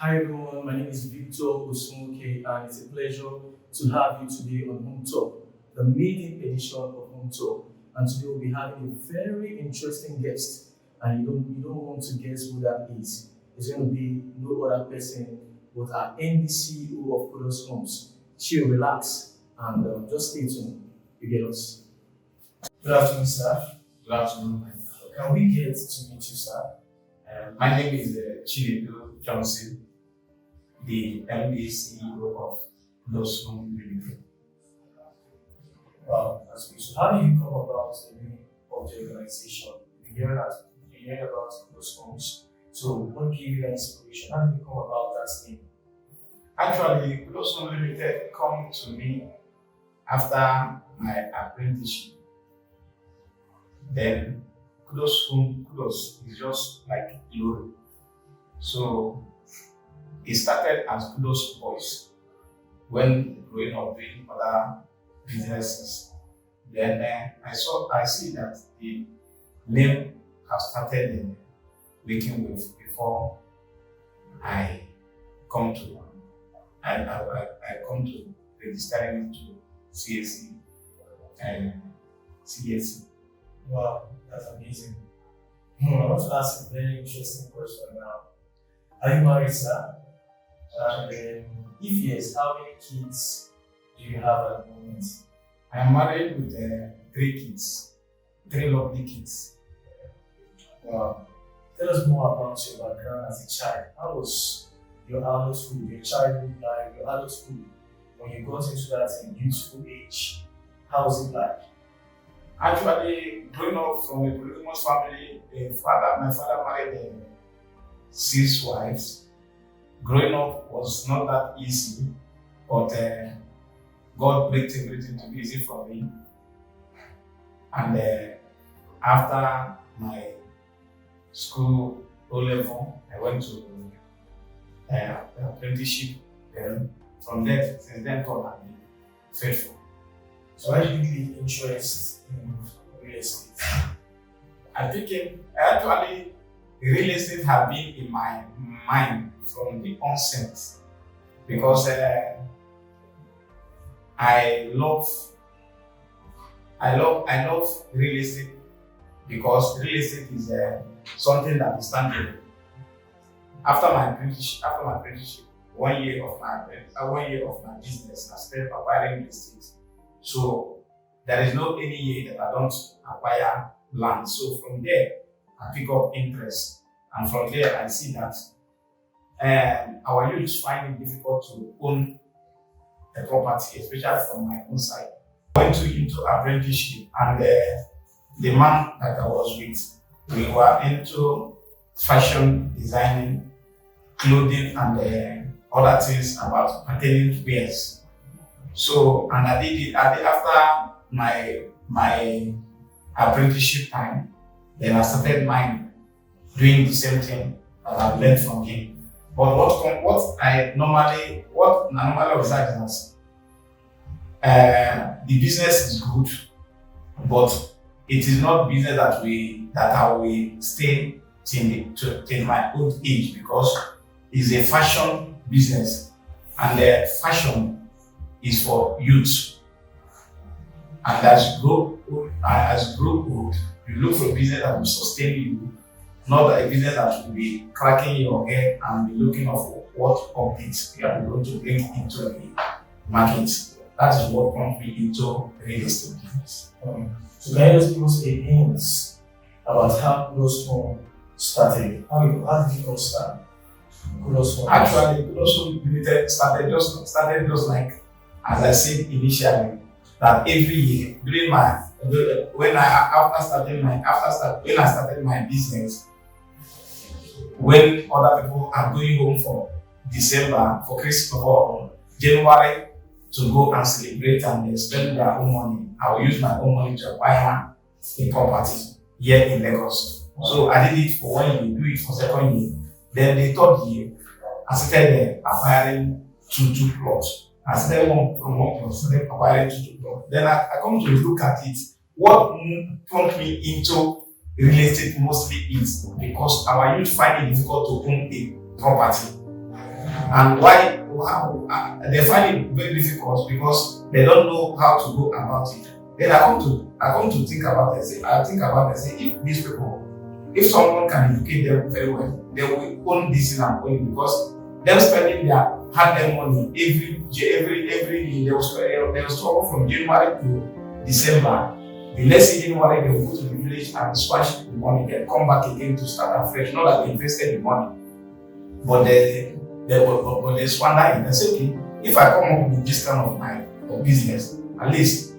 Hi everyone, my name is Victor Osumuke and it's a pleasure to have you today on Home Talk, the maiden edition of Home Talk. And today we'll be having a very interesting guest and you don't want to guess who that is. It's going to be no other person but our MD CEO of Kudos Homes. Chill, relax and just stay tuned. You get us. Good afternoon, sir. Good afternoon. Can we get to meet you, sir? My name is Chinedu Johnson, the MD CEO of Kudos Homes Limited. Wow, that's good. So how do you come about the name of the organization? You hear about Kudos Homes. So what gave you that inspiration? How did you come about that name? Actually, Kudos Homes Limited come to me after my apprenticeship. Then Kudos is just like glory. So it started as Kudos Boys when growing up doing other businesses. Then I see that the name has started working with before I come to registering to CSC and CSC. Wow, that's amazing. I want to ask a very interesting question now. Are you married, sir? And if yes, how many kids do you have at the moment? I am married with 3 kids, 3 lovely kids. Wow. Tell us more about your background as a child. How was your adulthood, your childhood life, your adulthood when you got into that youthful age? How was it like? Actually, growing up from a polygamous family, my father married 6 wives. Growing up was not that easy, but God made everything to be easy for me. And after my school O-level, I went to apprenticeship. From there, since then, God has been faithful. So why did you take interest in real estate? Actually, real estate has been in my mind from the onset because I love real estate because real estate is something that is tangible. After my apprenticeship, 1 year of my business, I started acquiring real estate. So there is no any year that I don't acquire land. So from there, I pick up interest. And from there, I see that our youth find it difficult to own a property, especially from my own side. I went into apprenticeship and the man that I was with, we were into fashion designing, clothing and other things about pertaining to wears. So, and I did it after my apprenticeship time. Then I started doing the same thing that I learned from him. But what I normally observe is that the business is good, but it is not business that I will stay till my old age because it's a fashion business, and fashion is for youth. And as you grow old, you look for a business that will sustain you, not a business that will be cracking your head and be looking for what updates you are going to bring into the market. That is what brought me into real estate business. So can you just give us a hint about how Kudos Homes started? How did it all start? Actually, Kudos Homes Limited started just like as I said initially, that every year when I started my business, when other people are going home for December, for Christmas, or January to go and celebrate and spend their own money, I will use my own money to acquire a property here in Lagos. So I did it for 1 year, do it for 2nd year. Then the 3rd year, I started acquiring two plots. I started from one plot, started acquiring 2 plots. Then I come to look at it. What prompted me into real estate mostly is because our youth find it difficult to own a property. And why? How they find it very difficult because they don't know how to go about it. Then I come to think about it. Say, if these people, if someone can educate them very well, they will own this thing and own it, because them spending their hard-earned money every year. They will struggle from January to December. The next January they will go to the village and splash the money, then come back again to start afresh. Not that they invested the money, but they squander it and say, okay, if I come up with this kind of business, at least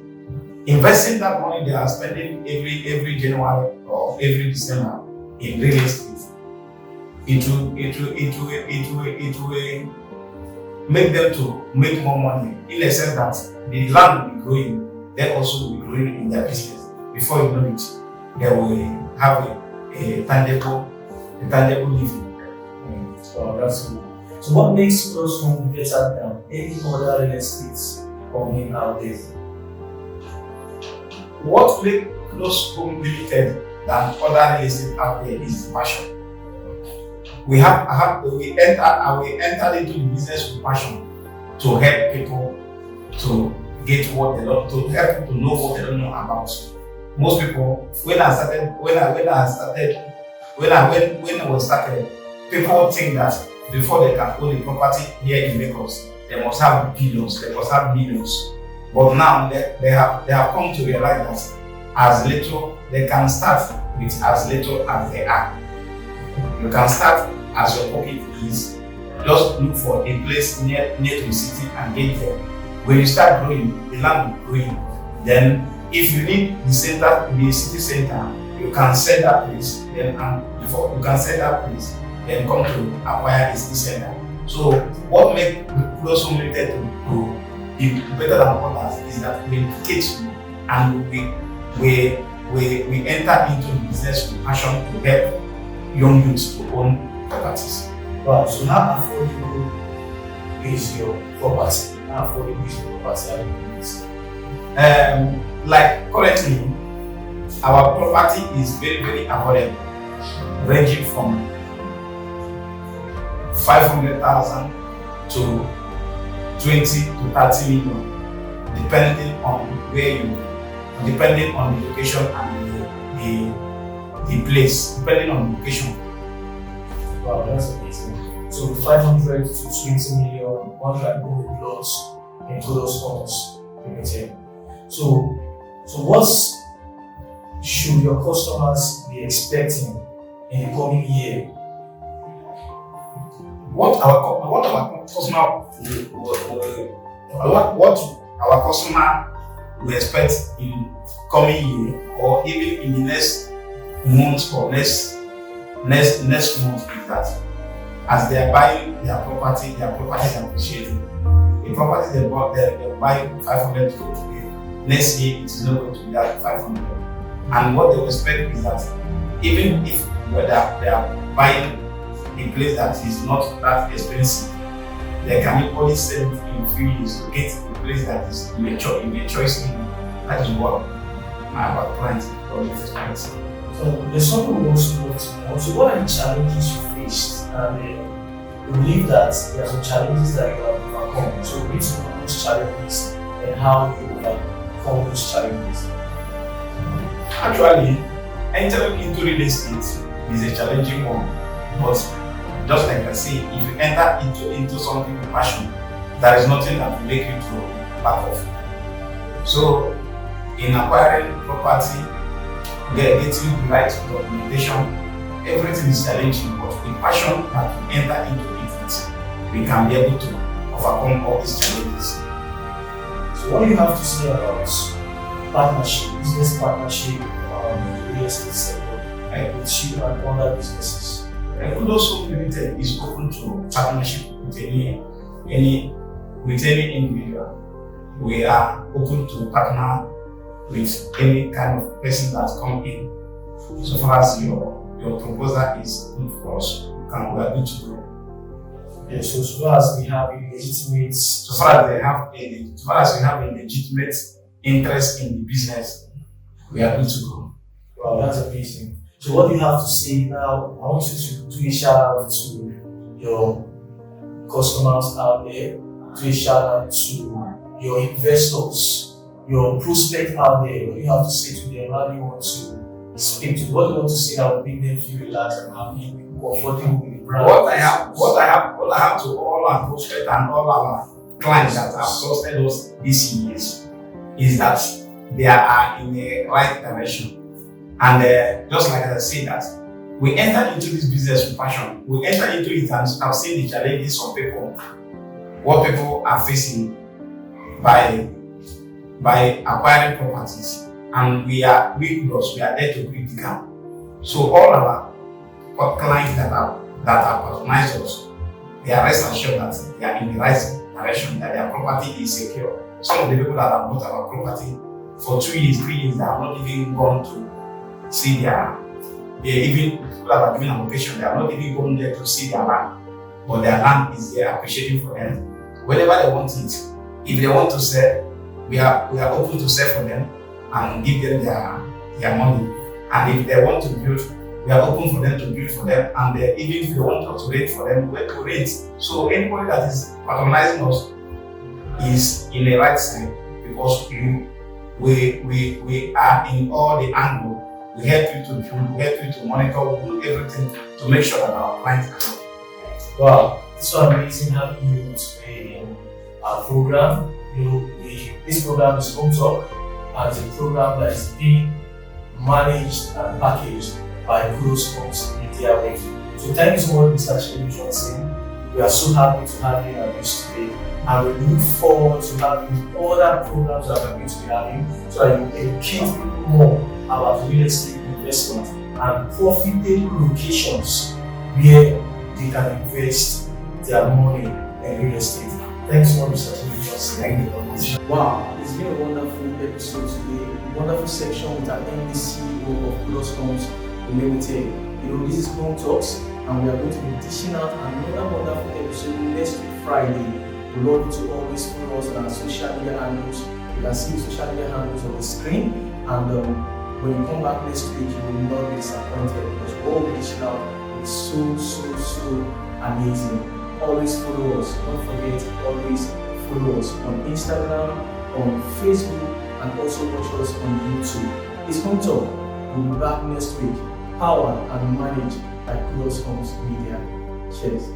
investing that money they are spending every January or every December in real estate, it will make them to make more money, in the sense that the land will be growing, they also will be growing in their business. Before you know it, they will have a tangible living. So that's good. So what makes Kudos Home better than any other real estate company out there? What makes Kudos Home Limited than other real estate out there is passion. We entered into the business with passion to help people to get what they don't, to help people to know what they don't know about. Most people, when I was started, people think that before they can own a property here in Lagos, they must have billions, they must have millions. But now they have come to realize that as little, they can start with as little as they are. You can start as your pocket is. Just look for a place near to the city and get there. When you start growing, the land will grow. Then if you need the city center, you can sell that place. Then before you can sell that place, then come to acquire a city center. So what makes Kudos Home Limited to be better than others is that we educate you and we enter into the business with passion to help young youths to own properties. Wow, so how affordable is your property? How affordable is your property? Like currently, our property is very, very affordable, ranging from 500,000 to 20 to 30 million, depending on depending on the location and the place, depending on the location. Wow, that's amazing. So 500 to 20 million, one can go with plots in Kudos Homes Limited. So what should your customers be expecting in the coming year? What our customer will expect in coming year, or even in the next month or next month, is that as they are buying their property is appreciating. The property they bought, they buy 500 today. Next year it is not going to be that 500. And what they expect is that even if they are buying a place that is not that expensive, they can equally sell it in few years to get a place that is in a choice. That is what our clients always expect. So there's something we also want to know. So what are the challenges you faced? And we believe that there are some challenges that you have overcome. So we need to know those challenges and how you overcome those challenges. Actually, entering into real estate is a challenging one, but just like I say, if you enter into something with passion, there is nothing that will make you to back off. So, in acquiring property, getting the right documentation, everything is challenging, but with passion that we enter into it, we can be able to overcome all these challenges. So, what do you have to say about partnership, business partnership in the real estate sector, with you and other businesses? Kudos Homes Limited is open to partnership with any individual. We are open to partner with any kind of person that come in. So far as your proposal is good for us, we are good to go. Yes, so far as we have a legitimate, so far as we have a legitimate interest in the business, we are good to go. Wow, that's amazing. So what do you have to say now? I want you to do a shout out to your customers out there. Do a shout out to your investors, your prospect out there. What do you have to say to them? How do you want to speak to them? What do you want to say that will make them feel relaxed and happy, comfortable with the brand? What I have to all our prospects and all our clients that have trusted us these years is that they are in the right direction. And just like I said, that we entered into this business with passion. We entered into it and have seen the challenges of people, what people are facing by acquiring properties. And we are there to bridge the gap. So all our clients that have patronized us, they are rest assured that they are in the right direction, that their property is secure. Some of the people that have bought our property for 2 years, 3 years, they have not even gone to see even people that are giving a location, they have not even gone there to see their land. But their land is there, appreciating for them. Whenever they want it, if they want to sell, we are open to sell for them and give them their money. And if they want to build, we are open for them to build for them. And even if they want us to rent for them, we to rent. So anybody that is patronizing us is in the right side, because we are in all the angles. We help you to build, we help you to monitor, we do everything to make sure that our clients are happy. Wow, it's so amazing having you today in our program. This program is Home Talk, and it's a program that is being managed and packaged by Kudos Homes Limited. So thank you so much, Mr. Chinedu Johnson. We are so happy to have you in our midst today, and we look forward to having other programs that we're going to be having, so that you can educate people more about real estate investment and profitable locations where they can invest their money in real estate. Thanks so much, Mr. Chinedu Johnson. Thank you very much. Wow, it's been a wonderful episode today, a wonderful section with our MD CEO of Kudos Homes Limited. This is Home Talks, and we are going to be dishing out another wonderful episode next week, Friday. We want you to always follow us on our social media handles. You can see the social media handles on the screen, and when you come back next week, you will not be disappointed, because what we're dishing out is so amazing. Always follow us. Don't forget, always follow us on Instagram, on Facebook, and also watch us on YouTube. It's Home Talk. We'll be back next week, powered and managed by Kudos Homes Media. Cheers.